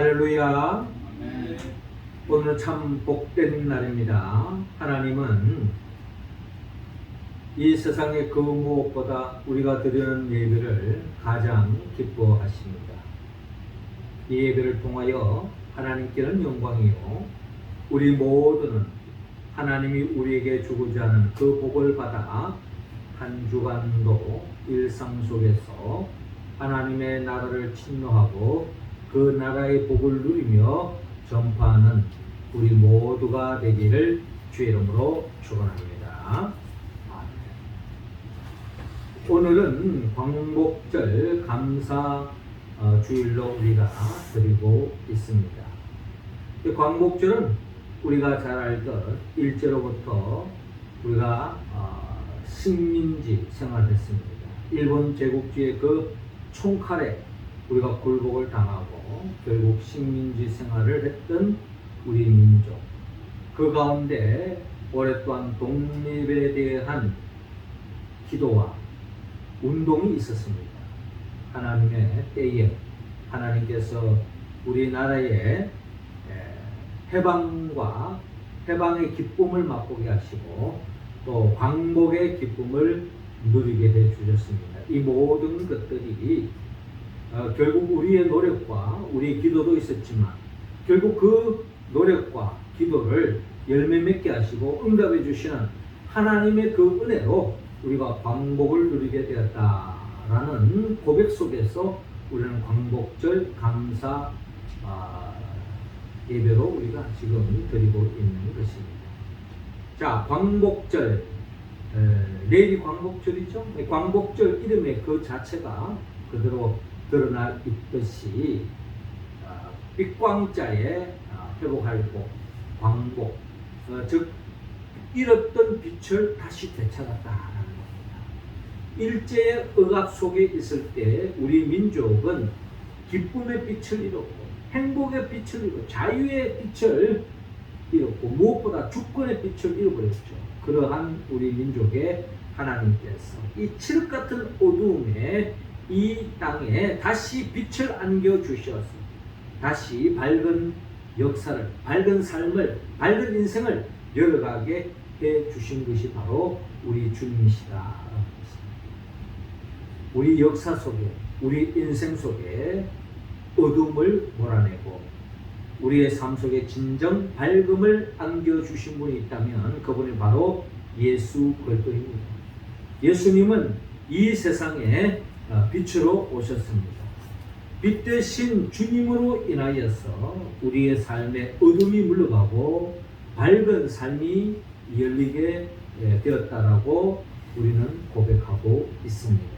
할렐루야. 오늘은 참 복된 날입니다. 하나님은 이 세상의 그 무엇보다 우리가 드리는 예배를 가장 기뻐하십니다. 이 예배를 통하여 하나님께는 영광이요, 우리 모두는 하나님이 우리에게 주고자 하는 그 복을 받아 한 주간도 일상 속에서 하나님의 나라를 침노하고 그 나라의 복을 누리며 전파하는 우리 모두가 되기를 주의 이름으로 축원합니다. 오늘은 광복절 감사 주일로 우리가 드리고 있습니다. 이 광복절은 우리가 잘 알던 일제로부터 우리가 식민지 생활했습니다. 일본 제국주의 그 총칼에 우리가 굴복을 당하고 결국 식민지 생활을 했던 우리 민족, 그 가운데 오랫동안 독립에 대한 기도와 운동이 있었습니다. 하나님의 때에 하나님께서 우리나라의 해방의 기쁨을 맛보게 하시고 또 광복의 기쁨을 누리게 해 주셨습니다. 이 모든 것들이 결국 우리의 노력과 우리의 기도도 있었지만 결국 그 노력과 기도를 열매 맺게 하시고 응답해 주시는 하나님의 그 은혜로 우리가 광복을 누리게 되었다라는 고백 속에서 우리는 광복절 감사 예배로 우리가 지금 드리고 있는 것입니다. 자, 광복절, 내일이 광복절이죠. 광복절 이름의 그 자체가 그대로 드러나 있듯이 빛광자에 회복할 복, 광복, 즉 잃었던 빛을 다시 되찾았다라는 겁니다. 일제의 억압 속에 있을 때 우리 민족은 기쁨의 빛을 잃었고 행복의 빛을 잃고 자유의 빛을 잃었고 무엇보다 주권의 빛을 잃어버렸죠. 그러한 우리 민족의 하나님께서 이 칠흑 같은 어두움에 이 땅에 다시 빛을 안겨주셔서 다시 밝은 역사를, 밝은 삶을, 밝은 인생을 열어가게 해주신 것이 바로 우리 주님이시다. 우리 역사 속에, 우리 인생 속에 어둠을 몰아내고 우리의 삶 속에 진정 밝음을 안겨주신 분이 있다면 그분이 바로 예수 그리스도입니다. 예수님은 이 세상에 빛으로 오셨습니다. 빛 대신 주님으로 인하여서 우리의 삶에 어둠이 물러가고 밝은 삶이 열리게 되었다라고 우리는 고백하고 있습니다.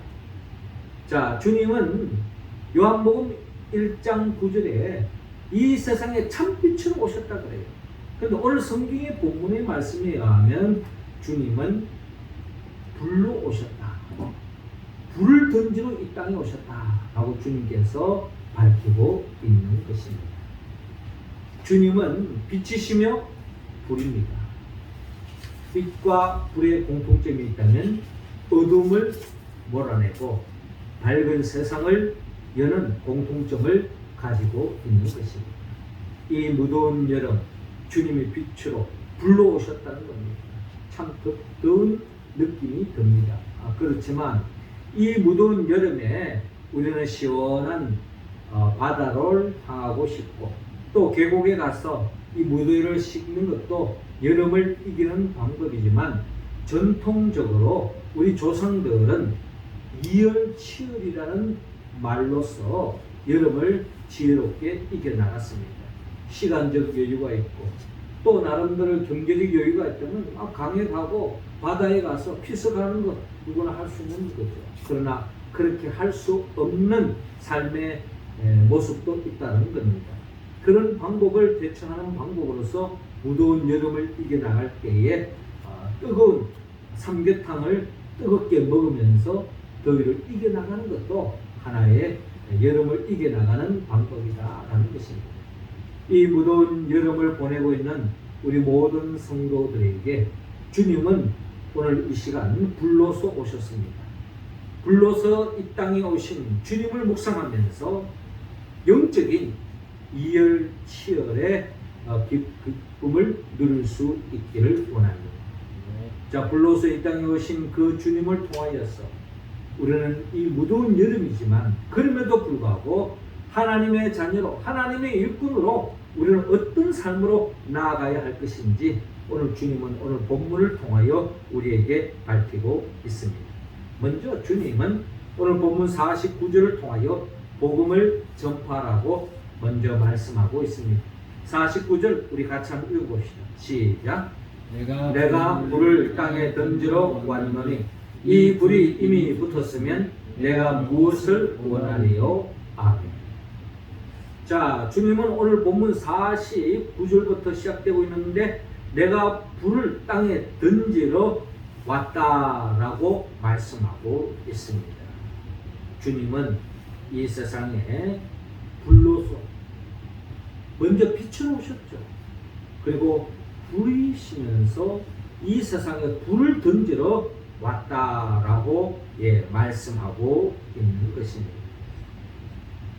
자, 주님은 요한복음 1장 9절에 이 세상에 참빛으로 오셨다 그래요. 그런데 오늘 성경의 본문의 말씀에 의하면 주님은 불로 오셨다. 불을 던지러 이 땅에 오셨다라고 주님께서 밝히고 있는 것입니다. 주님은 빛이시며 불입니다. 빛과 불의 공통점이 있다면 어둠을 몰아내고 밝은 세상을 여는 공통점을 가지고 있는 것입니다. 이 무더운 여름 주님의 빛으로 불러 오셨다는 겁니다. 참 더운 느낌이 듭니다. 그렇지만 이 무더운 여름에 우리는 시원한 바다를 향하고 싶고 또 계곡에 가서 이 무더위를 식는 것도 여름을 이기는 방법이지만 전통적으로 우리 조상들은 이열치열이라는 말로서 여름을 지혜롭게 이겨나갔습니다. 시간적 여유가 있고 또 나름대로 경제적 여유가 있다면 강에 가고 바다에 가서 피서가는 것 누구나 할 수 있는 거죠. 그러나 그렇게 할 수 없는 삶의 모습도 있다는 겁니다. 그런 방법을 대처하는 방법으로서 무더운 여름을 이겨나갈 때에 뜨거운 삼계탕을 뜨겁게 먹으면서 더위를 이겨나가는 것도 하나의 여름을 이겨나가는 방법이다라는 것입니다. 이 무더운 여름을 보내고 있는 우리 모든 성도들에게 주님은 오늘 이 시간 불로서 오셨습니다. 불로서 이 땅에 오신 주님을 묵상하면서 영적인 이열치열의 기쁨을 누릴 수 있기를 원합니다. 자, 불로소 이 땅에 오신 그 주님을 통하여서 우리는 이 무더운 여름이지만 그럼에도 불구하고 하나님의 자녀로, 하나님의 일꾼으로 우리는 어떤 삶으로 나아가야 할 것인지 오늘 주님은 오늘 본문을 통하여 우리에게 밝히고 있습니다. 먼저 주님은 오늘 본문 49절을 통하여 복음을 전파하라고 먼저 말씀하고 있습니다. 49절 우리 같이 한번 읽어봅시다. 시작. 내가 불을 땅에 던지러 왔노니 이 불이 이미 붙었으면 내가 무엇을 원하리요? 아멘. 자, 주님은 오늘 본문 49절부터 시작되고 있는데 내가 불을 땅에 던지러 왔다라고 말씀하고 있습니다. 주님은 이 세상에 불로서 먼저 빛을 오셨죠. 그리고 불이시면서 이 세상에 불을 던지러 왔다라고 말씀하고 있는 것입니다.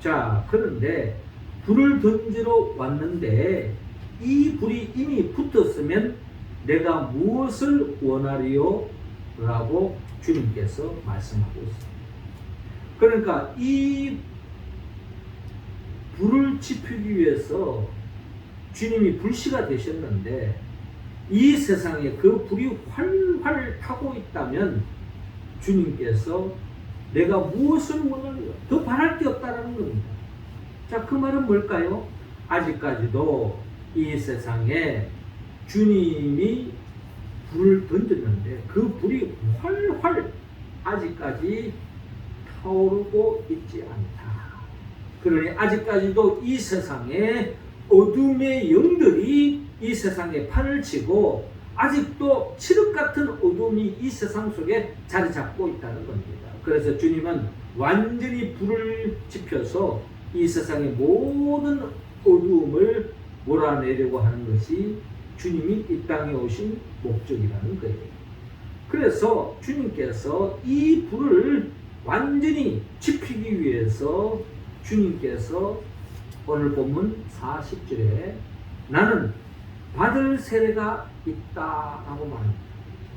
자, 그런데 불을 던지러 왔는데 이 불이 이미 붙었으면 내가 무엇을 원하리요? 라고 주님께서 말씀하고 있습니다. 그러니까 이 불을 지피기 위해서 주님이 불씨가 되셨는데 이 세상에 그 불이 활활 타고 있다면 주님께서 내가 무엇을 원하리요? 더 바랄 게 없다는 겁니다. 자, 그 말은 뭘까요? 아직까지도 이 세상에 주님이 불을 던졌는데 그 불이 활활 아직까지 타오르고 있지 않다. 그러니 아직까지도 이 세상에 어둠의 영들이 이 세상에 판을 치고 아직도 칠흑 같은 어둠이 이 세상 속에 자리 잡고 있다는 겁니다. 그래서 주님은 완전히 불을 지펴서 이 세상의 모든 어둠을 몰아내려고 하는 것이 주님이 이 땅에 오신 목적이라는 거예요. 그래서 주님께서 이 불을 완전히 지피기 위해서 주님께서 오늘 본문 40절에 나는 받을 세례가 있다라고 말합니다.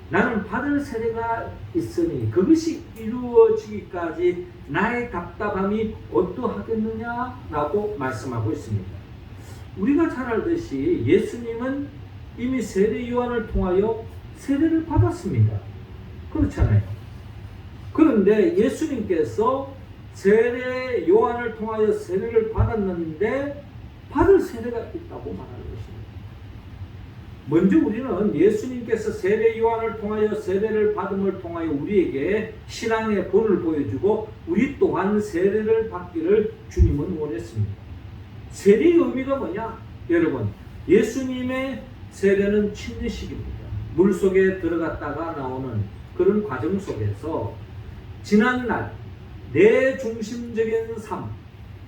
나는 받을 세례가 있으니 그것이 이루어지기까지 나의 답답함이 어떠하겠느냐라고 말씀하고 있습니다. 우리가 잘 알듯이 예수님은 이미 세례 요한을 통하여 세례를 받았습니다. 그렇잖아요. 그런데 예수님께서 세례 요한을 통하여 세례를 받았는데 받을 세례가 있다고 말하는 것입니다. 먼저 우리는 예수님께서 세례 요한을 통하여 세례를 받음을 통하여 우리에게 신앙의 본을 보여주고 우리 또한 세례를 받기를 주님은 원했습니다. 세례의 의미가 뭐냐? 여러분, 예수님의 세례는 침례식입니다. 물속에 들어갔다가 나오는 그런 과정 속에서 지난날 내 중심적인 삶,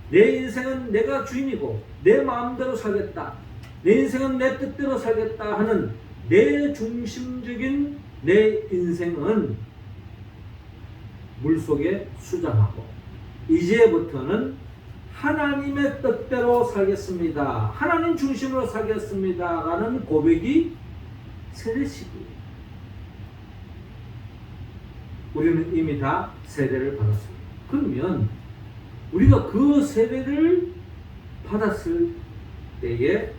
내 인생은 내가 주인이고 내 마음대로 살겠다, 내 인생은 내 뜻대로 살겠다 하는 내 중심적인 내 인생은 물속에 수장하고 이제부터는 하나님의 뜻대로 살겠습니다, 하나님 중심으로 살겠습니다 라는 고백이 세례식이에요. 우리는 이미 다 세례를 받았습니다. 그러면 우리가 그 세례를 받았을 때에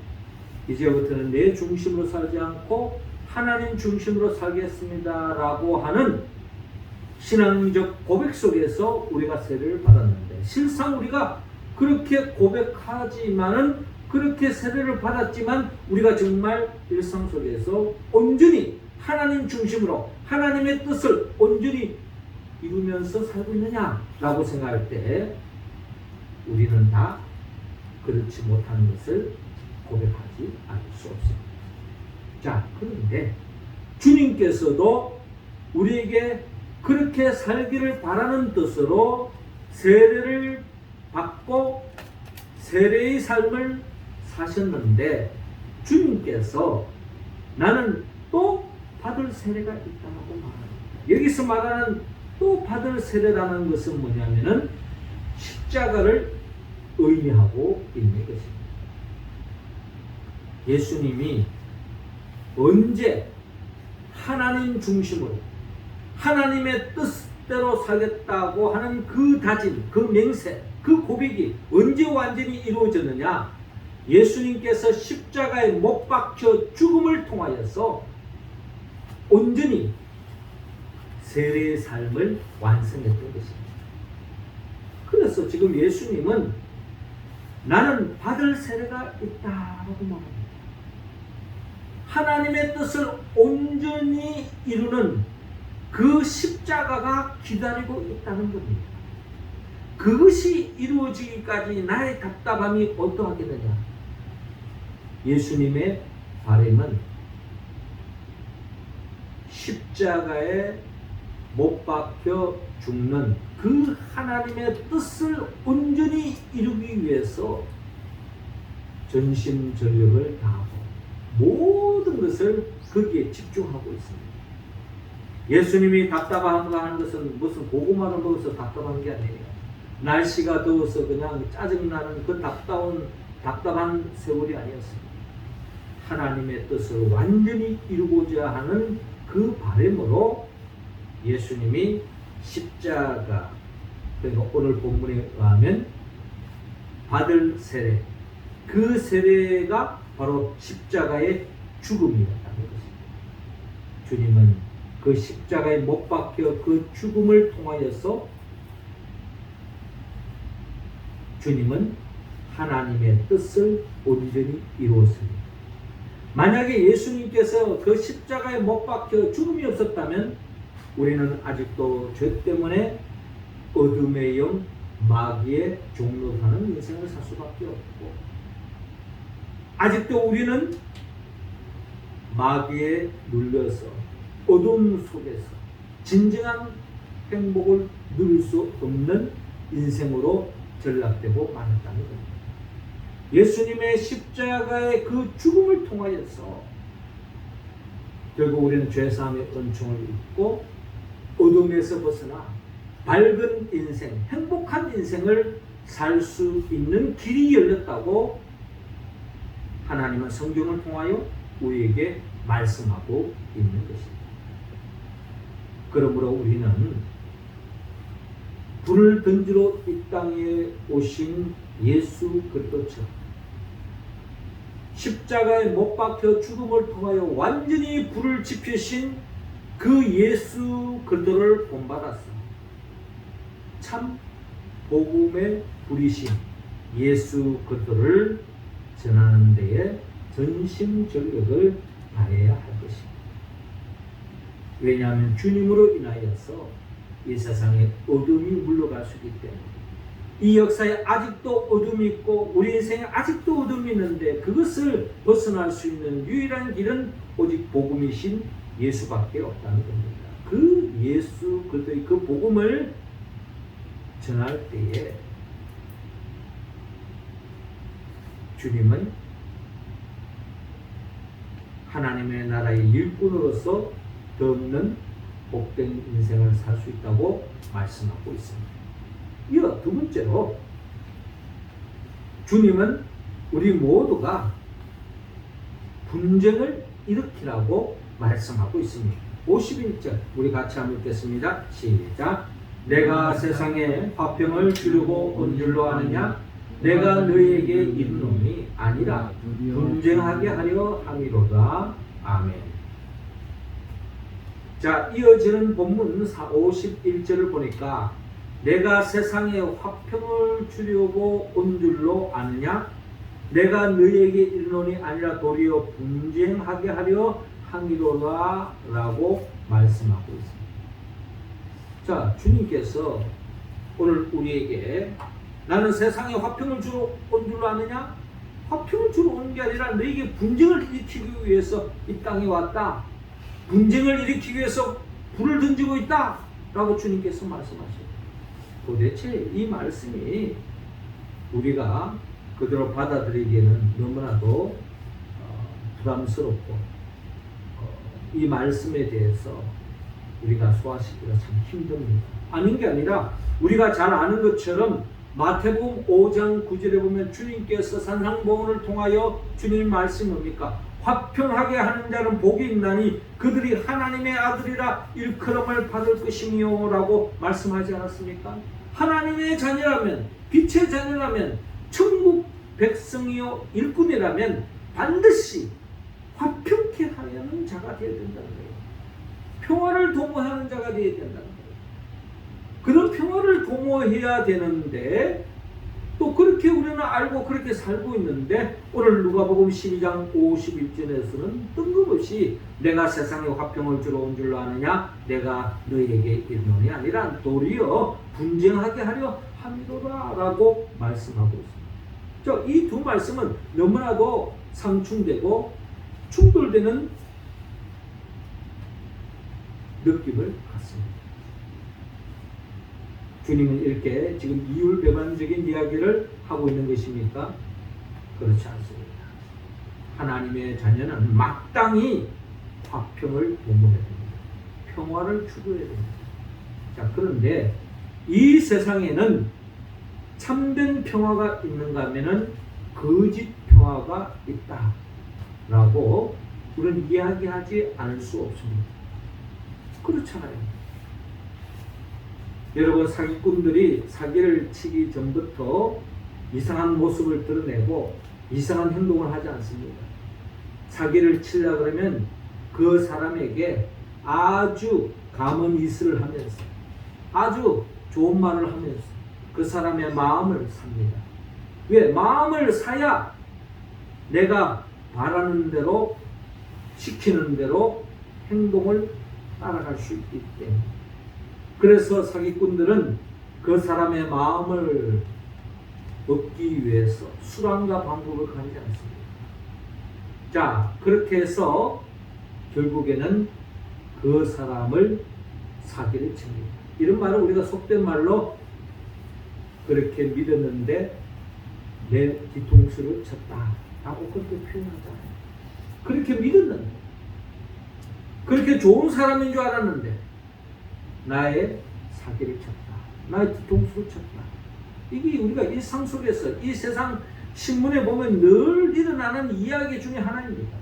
이제부터는 내 중심으로 살지 않고 하나님 중심으로 살겠습니다 라고 하는 신앙적 고백 속에서 우리가 세례를 받았는데, 실상 우리가 그렇게 고백하지만은, 그렇게 세례를 받았지만 우리가 정말 일상 속에서 온전히 하나님 중심으로 하나님의 뜻을 온전히 이루면서 살고 있느냐라고 생각할 때 우리는 다 그렇지 못하는 것을 고백하지 않을 수 없습니다. 자, 그런데 주님께서도 우리에게 그렇게 살기를 바라는 뜻으로 세례를 받고 세례의 삶을 사셨는데, 주님께서 나는 또 받을 세례가 있다고 말합니다. 여기서 말하는 또 받을 세례라는 것은 뭐냐면은 십자가를 의미하고 있는 것입니다. 예수님이 언제 하나님 중심으로 하나님의 뜻대로 살겠다고 하는 그 다짐, 그 맹세, 그 고백이 언제 완전히 이루어졌느냐? 예수님께서 십자가에 못 박혀 죽음을 통하여서 온전히 세례의 삶을 완성했던 것입니다. 그래서 지금 예수님은 나는 받을 세례가 있다라고 말합니다. 하나님의 뜻을 온전히 이루는 그 십자가가 기다리고 있다는 겁니다. 그것이 이루어지기까지 나의 답답함이 어떠하겠느냐? 예수님의 바람은 십자가에 못 박혀 죽는 그 하나님의 뜻을 온전히 이루기 위해서 전심전력을 다하고 모든 것을 거기에 집중하고 있습니다. 예수님이 답답한가 하는 것은 무슨 고구마를 먹어서 답답한 게 아니에요. 날씨가 더워서 그냥 짜증나는 그 답답한 세월이 아니었습니다. 하나님의 뜻을 완전히 이루고자 하는 그 바람으로 예수님이 십자가, 그러니까 오늘 본문에 의하면 받을 세례, 그 세례가 바로 십자가의 죽음이었다는 것입니다. 주님은 그 십자가에 못 박혀 그 죽음을 통하여서 주님은 하나님의 뜻을 온전히 이루었습니다. 만약에 예수님께서 그 십자가에 못 박혀 죽음이 없었다면 우리는 아직도 죄 때문에 어둠의 영, 마귀의 종로 사는 인생을 살 수밖에 없고, 아직도 우리는 마귀에 눌려서 어둠 속에서 진정한 행복을 누릴 수 없는 인생으로 전락되고 말았다는 겁니다. 예수님의 십자가의 그 죽음을 통하여서 결국 우리는 죄사함의 은총을 입고 어둠에서 벗어나 밝은 인생, 행복한 인생을 살 수 있는 길이 열렸다고 하나님은 성경을 통하여 우리에게 말씀하고 있는 것입니다. 그러므로 우리는 불을 던지러 이 땅에 오신 예수 그리스도처럼 십자가에 못 박혀 죽음을 통하여 완전히 불을 지피신 그 예수 그리스도를 본받았어. 참 복음의 불이신 예수 그리스도를 전하는 데에 전심전력을 다해야 할 것입니다. 왜냐하면 주님으로 인하여서 이 세상에 어둠이 물러갈 수 있기 때문에, 이 역사에 아직도 어둠이 있고 우리 인생에 아직도 어둠이 있는데 그것을 벗어날 수 있는 유일한 길은 오직 복음이신 예수밖에 없다는 겁니다. 그 예수 그리스도의 그 복음을 전할 때에 주님은 하나님의 나라의 일꾼으로서 더 없는 복된 인생을 살 수 있다고 말씀하고 있습니다. 이어 두 번째로 주님은 우리 모두가 분쟁을 일으키라고 말씀하고 있습니다. 51절 우리 같이 한번 읽겠습니다. 시작. 내가 세상에 화평을 주려고 온 줄로 아느냐? 내가 너희에게 이르노니 아니라 분쟁하게 하려 함이로다. 아멘. 자, 이어지는 본문 51절을 보니까 내가 세상에 화평을 주려고 온 줄로 아느냐? 내가 너희에게 이르노니 아니라 도리어 분쟁하게 하려 함이로다 라고 말씀하고 있습니다. 자, 주님께서 오늘 우리에게 나는 세상에 화평을 주러 온 줄로 아느냐? 화평을 주러 온 게 아니라 너에게 분쟁을 일으키기 위해서 이 땅에 왔다. 분쟁을 일으키기 위해서 불을 던지고 있다 라고 주님께서 말씀하셨습니다. 도대체 이 말씀이 우리가 그대로 받아들이기에는 너무나도 부담스럽고 이 말씀에 대해서 우리가 소화시키기가 참 힘듭니다. 아닌 게 아니라 우리가 잘 아는 것처럼 마태복음 5장 9절에 보면 주님께서 산상보훈을 통하여 주님 말씀이 뭡니까? 화평하게 하는 자는 복이 있나니 그들이 하나님의 아들이라 일컬음을 받을 것이며 라고 말씀하지 않았습니까? 하나님의 자녀라면, 빛의 자녀라면, 천국 백성이요 일꾼이라면 반드시 화평케 하려는 자가 되어야 된다는 거예요. 평화를 도모하는 자가 되어야 된다는 거예요. 그런 평화를 도모해야 되는데 또 그렇게 우리는 알고 그렇게 살고 있는데 오늘 누가복음 12장 51절에서는 뜬금없이 내가 세상에 화평을 주러 온 줄로 아느냐 내가 너희에게 이르노니 아니라 도리어 분쟁하게 하려 함이로라 라고 말씀하고 있습니다. 이 두 말씀은 너무나도 상충되고 충돌되는 느낌을 갖습니다. 주님은 이렇게 지금 이율배반적인 이야기를 하고 있는 것입니까? 그렇지 않습니다. 하나님의 자녀는 마땅히 화평을 도모해야 됩니다. 평화를 추구해야 됩니다. 자, 그런데 이 세상에는 참된 평화가 있는가 하면은 거짓 평화가 있다라고 우리는 이야기하지 않을 수 없습니다. 그렇잖아요. 여러분, 사기꾼들이 사기를 치기 전부터 이상한 모습을 드러내고 이상한 행동을 하지 않습니다. 사기를 치려고 그러면 그 사람에게 아주 감언 이술을 하면서 아주 좋은 말을 하면서 그 사람의 마음을 삽니다. 왜? 마음을 사야 내가 바라는 대로 시키는 대로 행동을 따라갈 수 있기 때문에. 그래서 사기꾼들은 그 사람의 마음을 얻기 위해서 수단과 방법을 가리지 않습니다. 자, 그렇게 해서 결국에는 그 사람을 사기를 칩니다. 이런 말을 우리가 속된 말로 그렇게 믿었는데 내 뒤통수를 쳤다라고 그렇게 표현하잖아요. 그렇게 믿었는데, 그렇게 좋은 사람인 줄 알았는데 나의 사기를 쳤다, 나의 뒤통수를 쳤다. 이게 우리가 일상 속에서 이 세상 신문에 보면 늘 일어나는 이야기 중에 하나입니다.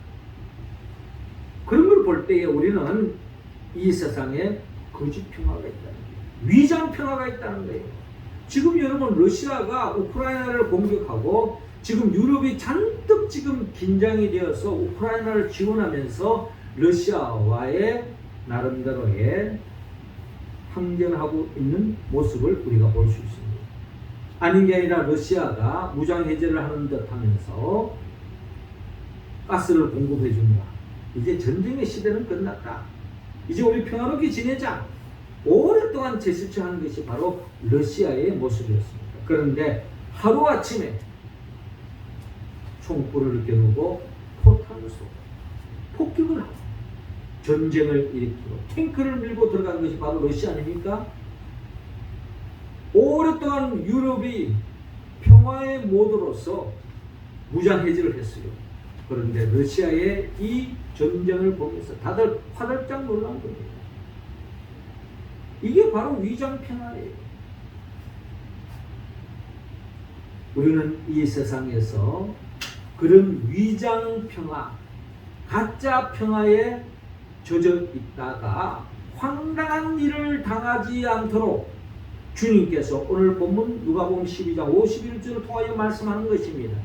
그런 걸 볼 때에 우리는 이 세상에 거짓 평화가 있다는 거예요. 위장 평화가 있다는 거예요. 지금 여러분, 러시아가 우크라이나를 공격하고 지금 유럽이 잔뜩 지금 긴장이 되어서 우크라이나를 지원하면서 러시아와의 나름대로의 항전하고 있는 모습을 우리가 볼 수 있습니다. 아닌 게 아니라 러시아가 무장해제를 하는 듯 하면서 가스를 공급해 준다. 이제 전쟁의 시대는 끝났다. 이제 우리 평화롭게 지내자. 오랫동안 제스처하는 것이 바로 러시아의 모습이었습니다. 그런데 하루아침에 총불을 겨누고 포탄을 쏘고 폭격을 하고 전쟁을 일으키고 탱크를 밀고 들어간 것이 바로 러시아 아닙니까? 오랫동안 유럽이 평화의 모드로서 무장해제를 했어요. 그런데 러시아의 이 전쟁을 보면서 다들 화들짝 놀란 겁니다. 이게 바로 위장평화예요. 우리는 이 세상에서 그런 위장평화, 가짜 평화에 젖어 있다가 황당한 일을 당하지 않도록 주님께서 오늘 본문 누가복음 12장 51절을 통하여 말씀하는 것입니다.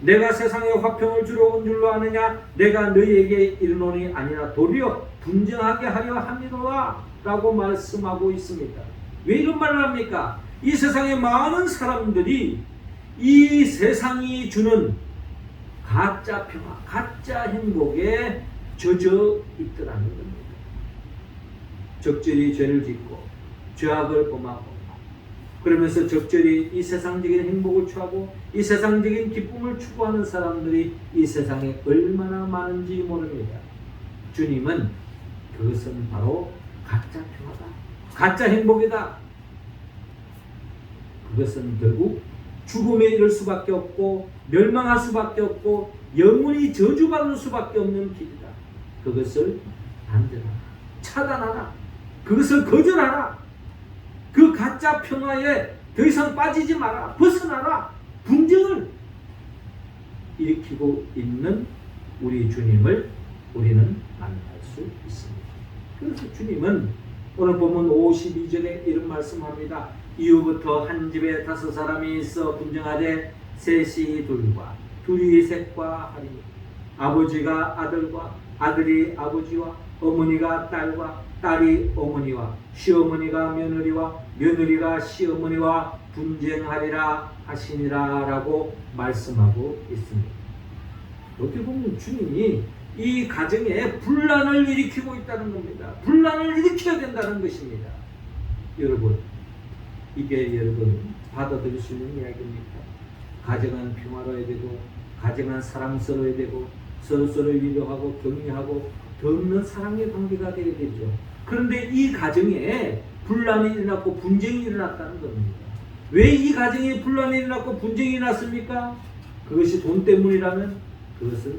내가 세상에 화평을 주러 온 줄로 아느냐 내가 너희에게 이르노니 아니라 도리어 분쟁하게 하려 함이로라 라고 말씀하고 있습니다. 왜 이런 말을 합니까? 이 세상에 많은 사람들이 이 세상이 주는 가짜 평화, 가짜 행복에 젖어 있더라는 겁니다. 적절히 죄를 짓고 죄악을 범하고 그러면서 적절히 이 세상적인 행복을 취하고 이 세상적인 기쁨을 추구하는 사람들이 이 세상에 얼마나 많은지 모릅니다. 주님은 그것은 바로 가짜 평화다, 가짜 행복이다. 그것은 결국 죽음에 이를 수밖에 없고 멸망할 수밖에 없고 영원히 저주받을 수밖에 없는 길이다. 그것을 단절하라, 차단하라, 그것을 거절하라. 그 가짜 평화에 더 이상 빠지지 마라. 벗어나라. 분쟁을 일으키고 있는 우리 주님을 우리는 만날 수 있습니다. 그래서 주님은 오늘 본문 52절에 이런 말씀합니다. 이후부터 한 집에 5사람이 있어 분쟁하되 셋이 둘과 둘이 셋과 하리니 아버지가 아들과 아들이 아버지와 어머니가 딸과 딸이 어머니와 시어머니가 며느리와 며느리가 시어머니와 분쟁하리라 하시니라 라고 말씀하고 있습니다. 어떻게 보면 주님이 이 가정에 분란을 일으키고 있다는 겁니다. 분란을 일으켜야 된다는 것입니다. 여러분, 이게 여러분 받아들일 수 있는 이야기입니까? 가정은 평화로워야 되고 가정은 사랑스러워야 되고 서로서로 위로하고 격려하고 더 없는 사랑의 관계가 되어야 되죠. 그런데 이 가정에 분란이 일어났고 분쟁이 일어났다는 겁니다. 왜 이 가정에 분란이 일어났고 분쟁이 일어났습니까? 그것이 돈 때문이라면 그것은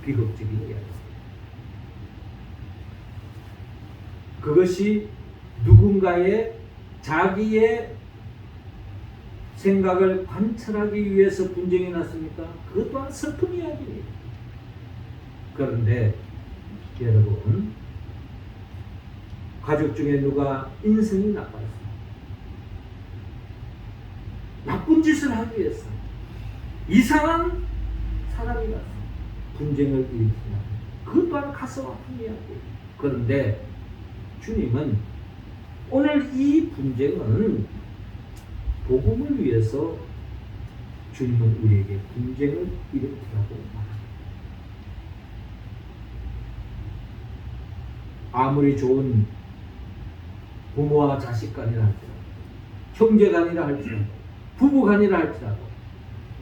비극적인 이야기입니다. 그것이 누군가의 자기의 생각을 관철하기 위해서 분쟁이 났습니까? 그것 또한 슬픈 이야기입니다. 그런데 여러분, 가족 중에 누가 인성이 나빠졌어요. 나쁜 짓을 하기 위해서 이상한 사람이 나서 분쟁을 일으키나, 그것 또한 가슴 아픈 이야기예요. 그런데 주님은 오늘 이 분쟁은 복음을 위해서 주님은 우리에게 분쟁을 일으키라고 말합니다. 아무리 좋은 부모와 자식 간이라 할지라도, 형제 간이라 할지라도, 부부 간이라 할지라도,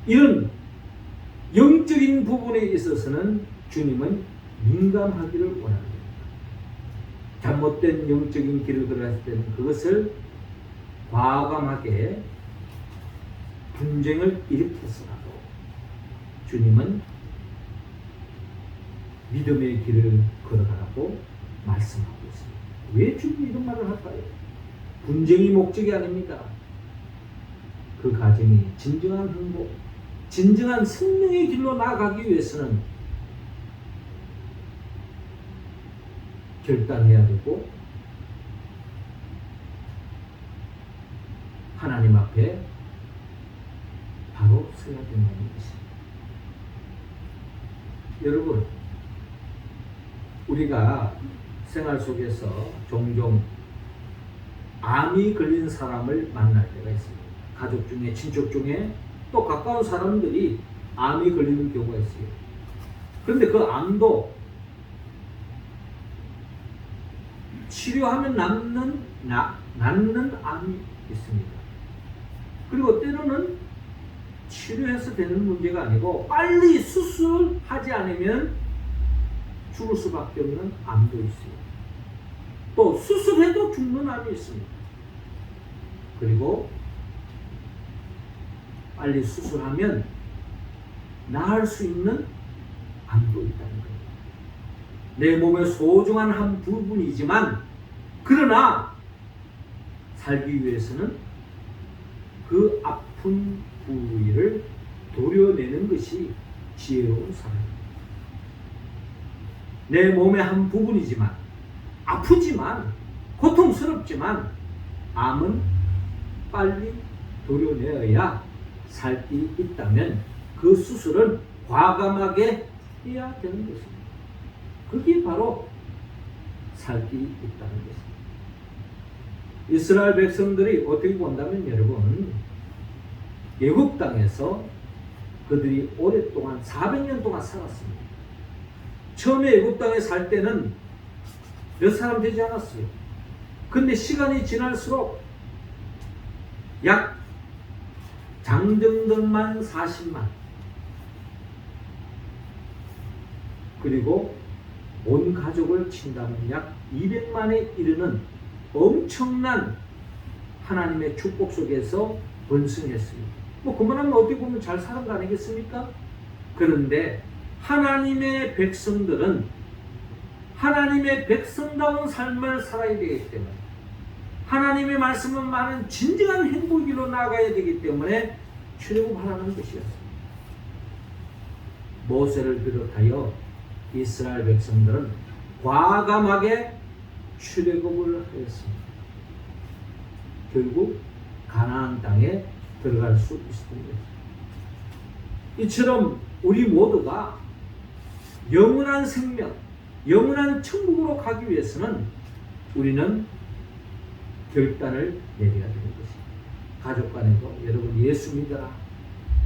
이런 영적인 부분에 있어서는 주님은 민감하기를 원합니다. 잘못된 영적인 길을 걸어갈 때는 그것을 과감하게 분쟁을 일으켜서라도 주님은 믿음의 길을 걸어가라고 말씀하고 있습니다. 왜 주님이 이런 말을 할까요? 분쟁이 목적이 아닙니다. 그 가정이 진정한 행복, 진정한 생명의 길로 나아가기 위해서는 결단해야 되고 하나님 앞에 바로 서야 된다는 것입니다. 여러분, 우리가 생활 속에서 종종 암이 걸린 사람을 만날 때가 있습니다. 가족 중에, 친척 중에, 또 가까운 사람들이 암이 걸리는 경우가 있어요. 그런데 그 암도 치료하면 낫는 암이 있습니다. 그리고 때로는 치료해서 되는 문제가 아니고 빨리 수술하지 않으면 죽을 수밖에 없는 암도 있어요. 또 수술해도 죽는 암이 있습니다. 그리고 빨리 수술하면 나을 수 있는 암도 있다는 거예요. 내 몸의 소중한 한 부분이지만 그러나 살기 위해서는 그 아픈 부위를 도려내는 것이 지혜로운 사람입니다. 내 몸의 한 부분이지만 아프지만 고통스럽지만 암은 빨리 도려내어야 살 수 있다면 그 수술은 과감하게 해야 되는 것입니다. 그게 바로 살 수 있다는 것입니다. 이스라엘 백성들이 어떻게 본다면 여러분, 애굽 땅에서 그들이 오랫동안 400년 동안 살았습니다. 처음에 애굽 땅에 살 때는 몇 사람 되지 않았어요. 근데 시간이 지날수록 약 장정들만 40만, 그리고 온 가족을 친다면 약 200만에 이르는 엄청난 하나님의 축복 속에서 번성했습니다. 뭐 그만하면 어떻게 보면 잘 사는 거 아니겠습니까? 그런데 하나님의 백성들은 하나님의 백성다운 삶을 살아야 되기 때문에, 하나님의 말씀은 많은 진정한 행복이로 나아가야 되기 때문에 출애굽하라는 것이었습니다. 모세를 비롯하여 이스라엘 백성들은 과감하게 출애굽을 하였습니다. 결국 가나안 땅에 들어갈 수 있습니다. 이처럼 우리 모두가 영원한 생명, 영원한 천국으로 가기 위해서는 우리는 결단을 내려야 되는 것입니다. 가족 간에도 여러분 예수 믿어라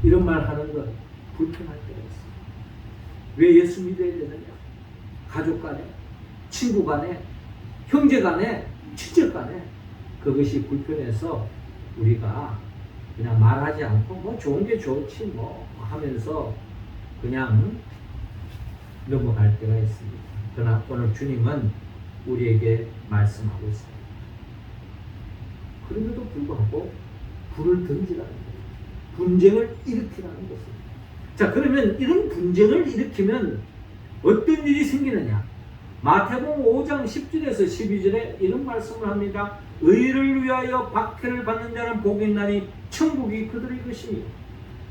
이런 말 하는 건 불편할 때가 있습니다. 왜 예수 믿어야 되느냐? 가족 간에, 친구 간에, 형제 간에, 친척 간에 그것이 불편해서 우리가 그냥 말하지 않고 뭐 좋은 게 좋지 뭐 하면서 그냥 넘어갈 때가 있습니다. 그러나 오늘 주님은 우리에게 말씀하고 있습니다. 그럼에도 불구하고 불을 던지라는 거예요. 분쟁을 일으키라는 것입니다. 자, 그러면 이런 분쟁을 일으키면 어떤 일이 생기느냐? 마태복음 5장 10절에서 12절에 이런 말씀을 합니다. 의를 위하여 박해를 받는 자는 복이 있나니 천국이 그들의 것이며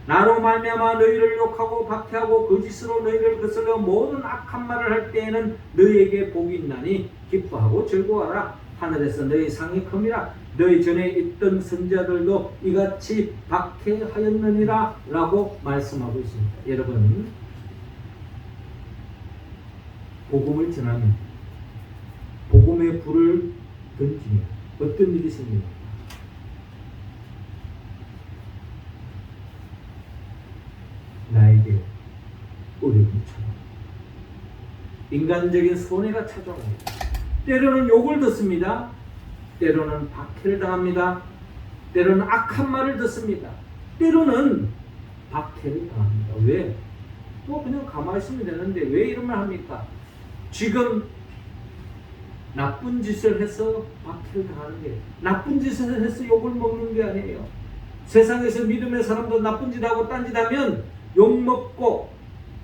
나로 말미암아 너희를 욕하고 박해하고 거짓으로 너희를 거슬러 모든 악한 말을 할 때에는 너희에게 복이 있나니 기뻐하고 즐거워하라. 하늘에서 너희 상이 큼이라. 너희 전에 있던 선자들도 이같이 박해하였느니라 라고 말씀하고 있습니다. 여러분, 복음을 전하면 복음의 불을 던지면 어떤 일이 생깁니까? 나에게 어려움이 찾아옵니다. 인간적인 손해가 찾아옵니다. 때로는 욕을 듣습니다. 때로는 박해를 당합니다. 때로는 악한 말을 듣습니다. 때로는 박해를 당합니다. 왜? 뭐 그냥 가만히 있으면 되는데 왜 이런 말 합니까? 지금 나쁜 짓을 해서 박해를 당하는 게 나쁜 짓을 해서 욕을 먹는 게 아니에요. 세상에서 믿음의 사람도 나쁜 짓 하고 딴 짓 하면 욕 먹고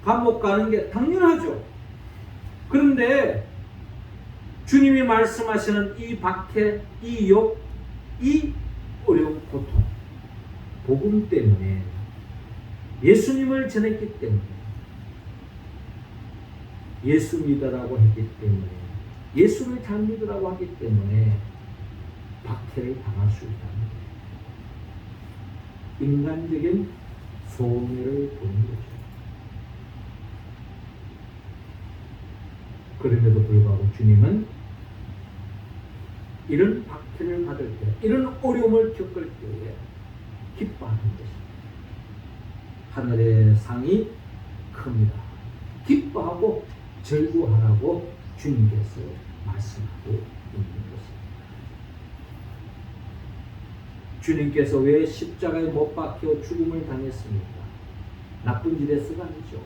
감옥 가는 게 당연하죠. 그런데 주님이 말씀하시는 이 박해, 이 욕, 이 어려운 고통, 복음 때문에 예수님을 전했기 때문에 예수 믿으라고 했기 때문에 예수를 잘 믿으라고 하기 때문에 박해를 당할 수 있다는 거예요. 인간적인 손해를 보는 거죠. 그럼에도 불구하고 주님은 이런 박해를 받을 때, 이런 어려움을 겪을 때에 기뻐하는 것입니다. 하늘의 상이 큽니다. 기뻐하고 즐거워하라고 주님께서 말씀하고 있는 것입니다. 주님께서 왜 십자가에 못 박혀 죽음을 당했습니까? 나쁜 짓에서가 아니죠.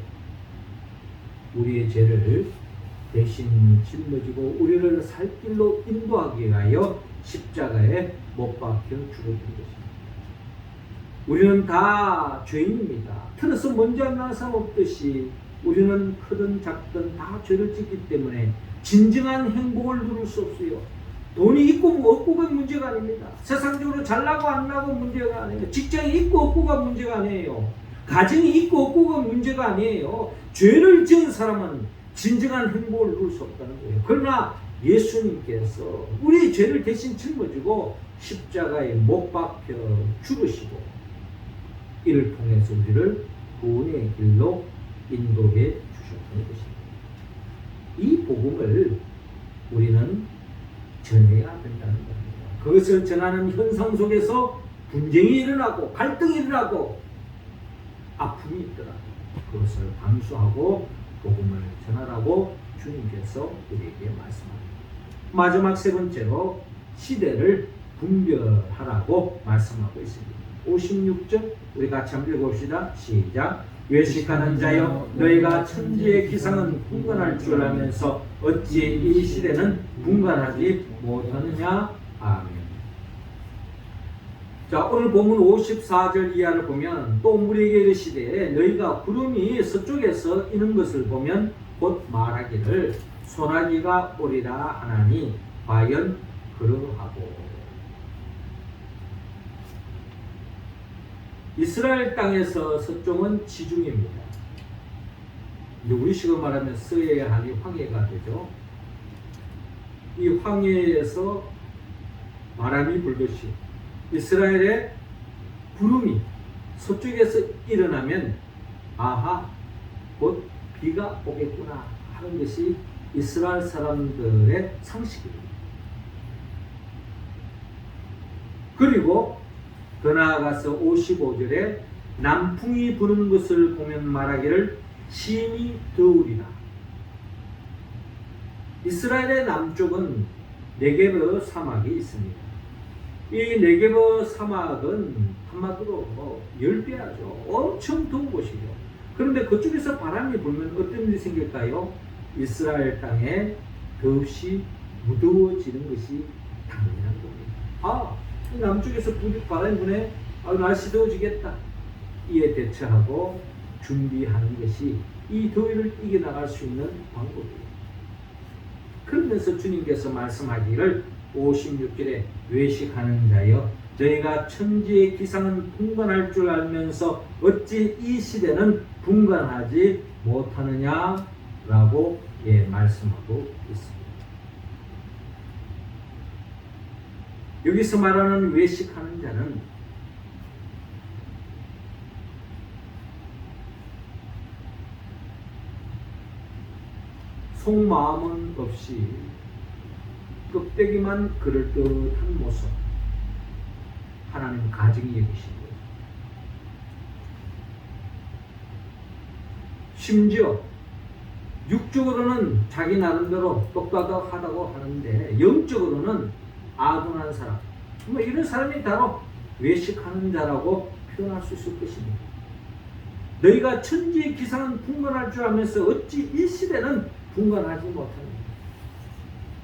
우리의 죄를 대신 짊어지고 우리를 살 길로 인도하기 위하여 십자가에 못 박혀 죽었던 것입니다. 우리는 다 죄인입니다. 틀어서 먼저 안 나는 사람 없듯이 우리는 크든 작든 다 죄를 짓기 때문에 진정한 행복을 누릴 수 없어요. 돈이 있고 없고가 문제가 아닙니다. 세상적으로 잘나고 안 나고 문제가 아니에요. 직장이 있고 없고가 문제가 아니에요. 가정이 있고 없고가 문제가 아니에요. 죄를 지은 사람은 진정한 행복을 누릴 수 없다는 거예요. 그러나 예수님께서 우리의 죄를 대신 짊어지고 십자가에 못 박혀 죽으시고 이를 통해서 우리를 구원의 길로 인도해 주셨다는 것입니다. 이 복음을 우리는 전해야 된다는 겁니다. 그것을 전하는 현상 속에서 분쟁이 일어나고 갈등이 일어나고 아픔이 있더라도 그것을 감수하고 복음을 전하라고 주님께서 우리에게 말씀합니다. 마지막 세 번째로 시대를 분별하라고 말씀하고 있습니다. 56절 우리 같이 한번 읽어봅시다. 시작. 외식하는 자여 너희가 천지의 기상은 분간할 줄 알면서 어찌 이 시대는 분간하지 못하느냐. 아멘. 자, 오늘 본문 54절 이하를 보면 또 우리에게 이르시되 너희가 구름이 서쪽에서 이는 것을 보면 곧 말하기를 소나기가 오리라 하나니 과연 그러하고. 이스라엘 땅에서 서쪽은 지중해입니다. 이제 우리식으로 말하면 서해안이 황해가 되죠. 이 황해에서 바람이 불듯이 이스라엘의 구름이 서쪽에서 일어나면 아하, 곧 비가 오겠구나 하는 것이 이스라엘 사람들의 상식입니다. 그리고 더 나아가서 55절에 남풍이 부는 것을 보면 말하기를 심히 더우리라. 이스라엘의 남쪽은 네게브 사막이 있습니다. 이 네게브 사막은 한마디로 10배하죠. 엄청 더운 곳이죠. 그런데 그쪽에서 바람이 불면 어떤 일이 생길까요? 이스라엘 땅에 더없이 무더워지는 것이 당연한 겁니다. 남쪽에서 바람이 부네. 날씨 더워지겠다. 이에 대처하고 준비하는 것이 이 더위를 이겨나갈 수 있는 방법이에요. 그러면서 주님께서 말씀하기를 56절에 외식하는 자여 저희가 천지의 기상은 분간할 줄 알면서 어찌 이 시대는 분간하지 못하느냐라고 말씀하고 있습니다. 여기서 말하는 외식하는 자는 속마음은 없이 껍데기만 그럴듯한 모습, 하나님 가증히 여기신 거예요. 심지어 육적으로는 자기 나름대로 똑똑하다고 하는데 영적으로는 아둔한 사람, 이런 사람이 바로 외식하는 자라고 표현할 수 있을 것입니다. 너희가 천지의 기상은 분간할 줄 알면서 어찌 이 시대는 분간하지 못하느냐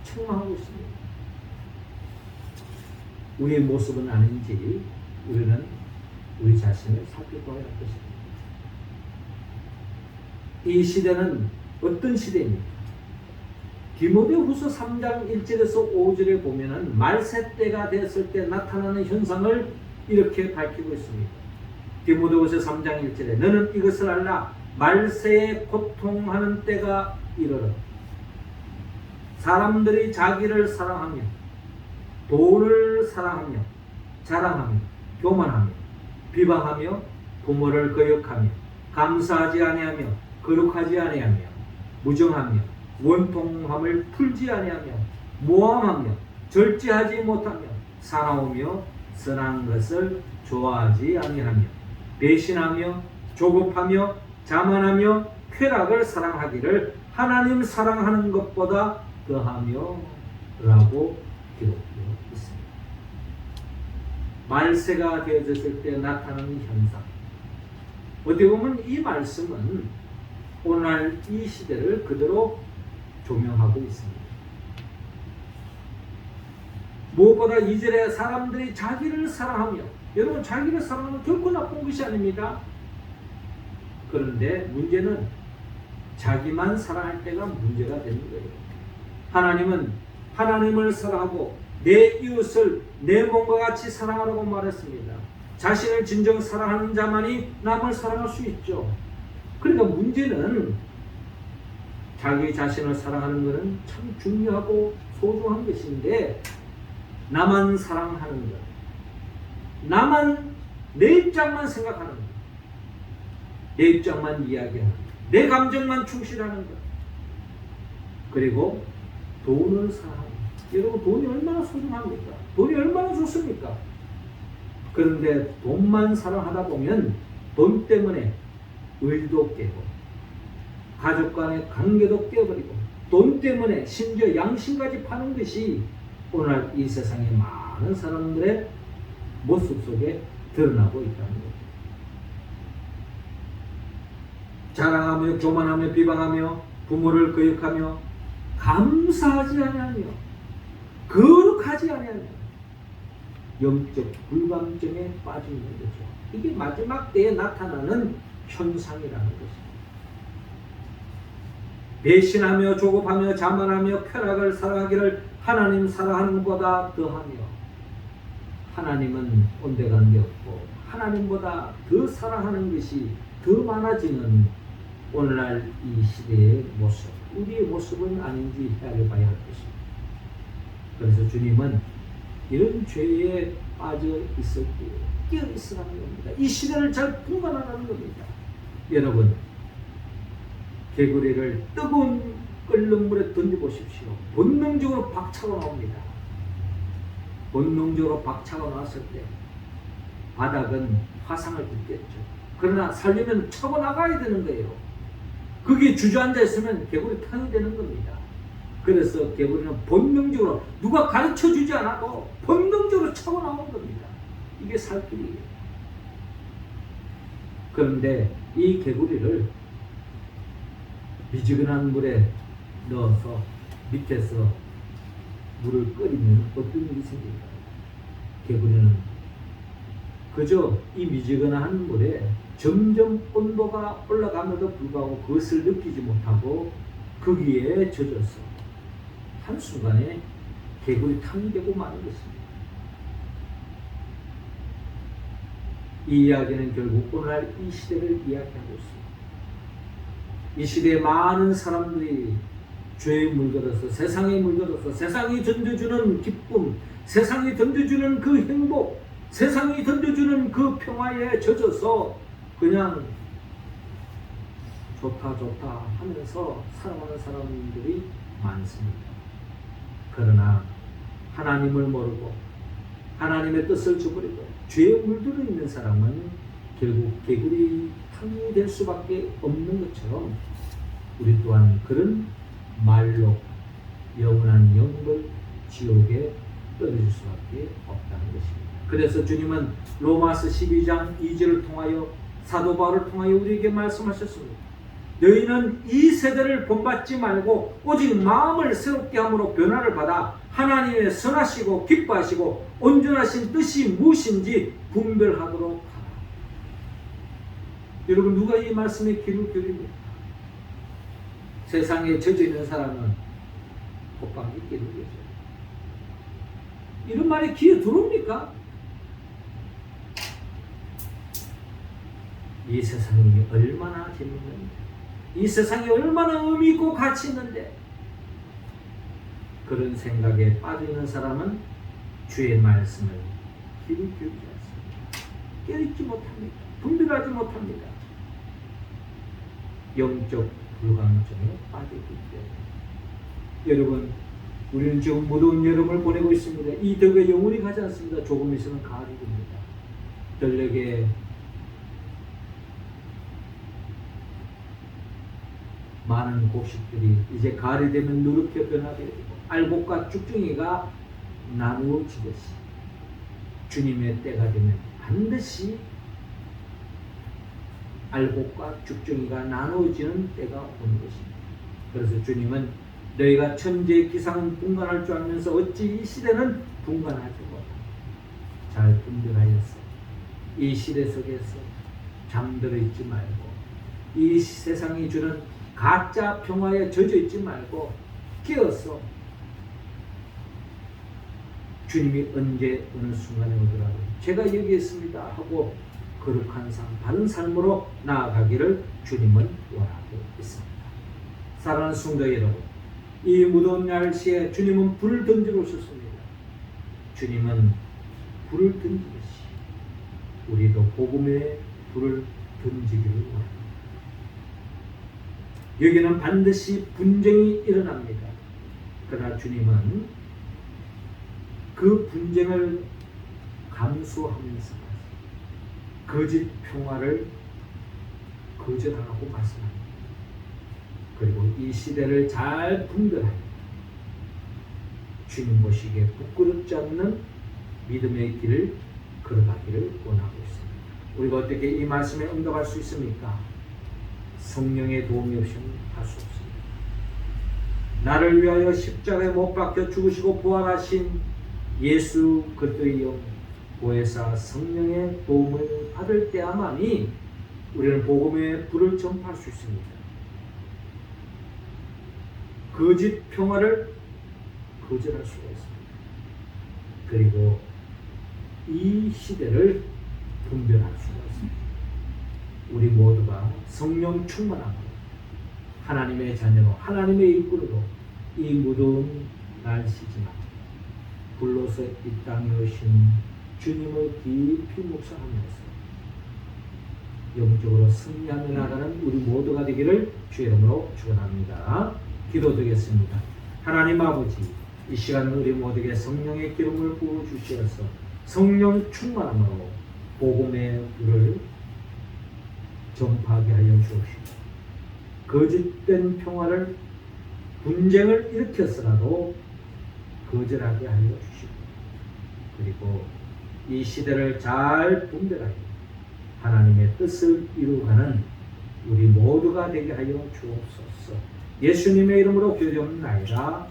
책망하고 있습니다. 우리의 모습은 아닌지 우리는 우리 자신을 살펴봐야 할 것입니다. 이 시대는 어떤 시대입니까? 디모데후서 3장 1절에서 5절에 보면은 말세 때가 됐을 때 나타나는 현상을 이렇게 밝히고 있습니다. 디모데후서 3장 1절에 너는 이것을 알라 말세에 고통하는 때가 이르러 사람들이 자기를 사랑하며 돈을 사랑하며 자랑하며 교만하며 비방하며 부모를 거역하며 감사하지 아니하며 거룩하지 아니하며 무정하며 원통함을 풀지 아니하며 모함하며 절제하지 못하며 사나우며 선한 것을 좋아하지 아니하며 배신하며 조급하며 자만하며 쾌락을 사랑하기를 하나님 사랑하는 것보다 더하며 라고 기록되어 있습니다. 말세가 되어졌을 때 나타나는 현상, 어떻게 보면 이 말씀은 오늘날 이 시대를 그대로 조명하고 있습니다. 무엇보다 이절에 사람들이 자기를 사랑하며, 여러분 자기를 사랑하면 결코 나쁜 것이 아닙니다. 그런데 문제는 자기만 사랑할 때가 문제가 되는 거예요. 하나님은 하나님을 사랑하고 내 이웃을 내 몸과 같이 사랑하라고 말했습니다. 자신을 진정 사랑하는 자만이 남을 사랑할 수 있죠. 그러니까 문제는 자기 자신을 사랑하는 것은 참 중요하고 소중한 것인데 나만 사랑하는 것, 나만 내 입장만 생각하는 것, 내 입장만 이야기하는 것, 내 감정만 충실하는 것, 그리고 돈을 사랑하는 것. 여러분 돈이 얼마나 소중합니까? 돈이 얼마나 좋습니까? 그런데 돈만 사랑하다 보면 돈 때문에 의리도 깨고 가족 간의 관계도 깨버리고 돈 때문에 심지어 양심까지 파는 것이 오늘 이 세상의 많은 사람들의 모습 속에 드러나고 있다는 것. 자랑하며 교만하며 비방하며 부모를 거역하며 감사하지 아니하며 거룩하지 아니하며 영적 불감증에 빠져 있는 거죠. 이게 마지막 때에 나타나는 현상이라는 것입니다. 배신하며 조급하며 자만하며 쾌락을 사랑하기를 하나님 사랑하는 것보다 더하며, 하나님은 온데간데 없고 하나님보다 더 사랑하는 것이 더 많아지는 오늘날 이 시대의 모습, 우리의 모습은 아닌지 헤아려봐야 할 것입니다. 그래서 주님은 이런 죄에 빠져 있을 때 깨어 있으라는 겁니다. 이 시대를 잘 분간하라는 겁니다. 여러분, 개구리를 뜨거운 끓는 물에 던져보십시오. 본능적으로 박차고 나옵니다. 본능적으로 박차고 나왔을 때 바닥은 화상을 입겠죠. 그러나 살려면 차고 나가야 되는 거예요. 거기에 주저앉아 있으면 개구리 탕이 되는 겁니다. 그래서 개구리는 본능적으로 누가 가르쳐 주지 않아도 본능적으로 차고 나오는 겁니다. 이게 살길이에요. 그런데 이 개구리를 미지근한 물에 넣어서 밑에서 물을 끓이면 어떤 일이 생길까요? 개구리는 그저 이 미지근한 물에 점점 온도가 올라감에도 불구하고 그것을 느끼지 못하고 거기에 젖어서 한순간에 개구리탕이 되고 마는 것입니다. 이 이야기는 결국 오늘날 이 시대를 이야기하고 있습니다. 이 시대에 많은 사람들이 죄에 물들어서 세상에 물들어서 세상이 던져주는 기쁨, 세상이 던져주는 그 행복, 세상이 던져주는 그 평화에 젖어서 그냥 좋다 좋다 하면서 살아가는 사람들이 많습니다. 그러나 하나님을 모르고 하나님의 뜻을 저버리고 죄에 물들어 있는 사람은 결국 개구리 탕이 될 수밖에 없는 것처럼 우리 또한 그런 말로 영원한 영을 지옥에 떨어질 수밖에 없다는 것입니다. 그래서 주님은 로마서 12장 2절을 통하여 사도 바울을 통하여 우리에게 말씀하셨습니다. 너희는 이 세대를 본받지 말고 오직 마음을 새롭게 함으로 변화를 받아 하나님의 선하시고 기뻐하시고 온전하신 뜻이 무엇인지 분별하도록 하라. 여러분, 누가 이 말씀에 귀를 기울입니까? 세상에 젖어 있는 사람은 곧방 있게 되죠. 이런 말이 귀에 들어옵니까? 이 세상이 얼마나 재밌는데, 이 세상이 얼마나 의미 있고 가치 있는데, 그런 생각에 빠져있는 사람은 주의 말씀을 귀를 기울이지 않습니다. 깨닫지 못합니다. 분별하지 못합니다. 영적 불감정에 빠져있기 때문에. 여러분, 우리는 지금 무더운 여름을 보내고 있습니다. 이 더위가 영원히 가지 않습니다. 조금 있으면 가을이 됩니다. 들녘에 많은 곡식들이 이제 가을이 되면 누렇게 변하게 되고 알곡과 쭉중이가 나누어지듯이 주님의 때가 되면 반드시 알곡과 쭉중이가 나누어지는 때가 오는 것입니다. 그래서 주님은 너희가 천지의 기상은 분간할 줄 알면서 어찌 이 시대는 분간하지 못하냐. 잘 분별하였어. 이 시대 속에서 잠들어 있지 말고 이 세상이 주는 가짜 평화에 젖어 있지 말고 깨어서 주님이 언제 어느 순간에 오더라도 제가 여기 있습니다 하고 거룩한 삶, 바른 삶으로 나아가기를 주님은 원하고 있습니다. 사랑하는 성도 여러분, 이 무더운 날씨에 주님은 불을 던지러 오셨습니다. 주님은 불을 던지듯이 우리도 복음의 불을 던지기를 원합니다. 여기는 반드시 분쟁이 일어납니다. 그러나 주님은 그 분쟁을 감수하면서 거짓 평화를 거절하라고 말씀합니다. 그리고 이 시대를 잘 분별하여 주님 보시기에 부끄럽지 않는 믿음의 길을 걸어가기를 원하고 있습니다. 우리가 어떻게 이 말씀에 응답할 수 있습니까? 성령의 도움이 없이는 할 수 없습니다. 나를 위하여 십자가에 못 박혀 죽으시고 부활하신 예수 그리스도의 영 보혜사 성령의 도움을 받을 때야만이 우리는 복음의 불을 전파할 수 있습니다. 거짓 평화를 거절할 수가 있습니다. 그리고 이 시대를 분별할 수가 있습니다. 우리 모두가 성령 충만함으로 하나님의 자녀로 하나님의 일꾼으로 이 무더운 날씨지만 불로서 이 땅에 오신 주님을 깊이 묵상하면서 영적으로 승리하며 나가는 우리 모두가 되기를 주의 이름으로 축원합니다. 기도드리겠습니다. 하나님 아버지, 이 시간 우리 모두에게 성령의 기름을 부어 주시어서 성령 충만함으로 복음의 불을 전파하게 하여 주옵시고 거짓된 평화를 분쟁을 일으켰으나도 거절하게 하여 주시고 그리고 이 시대를 잘 분별하여 하나님의 뜻을 이루어가는 우리 모두가 되게 하여 주옵소서. 예수님의 이름으로 기도드리옵나이다.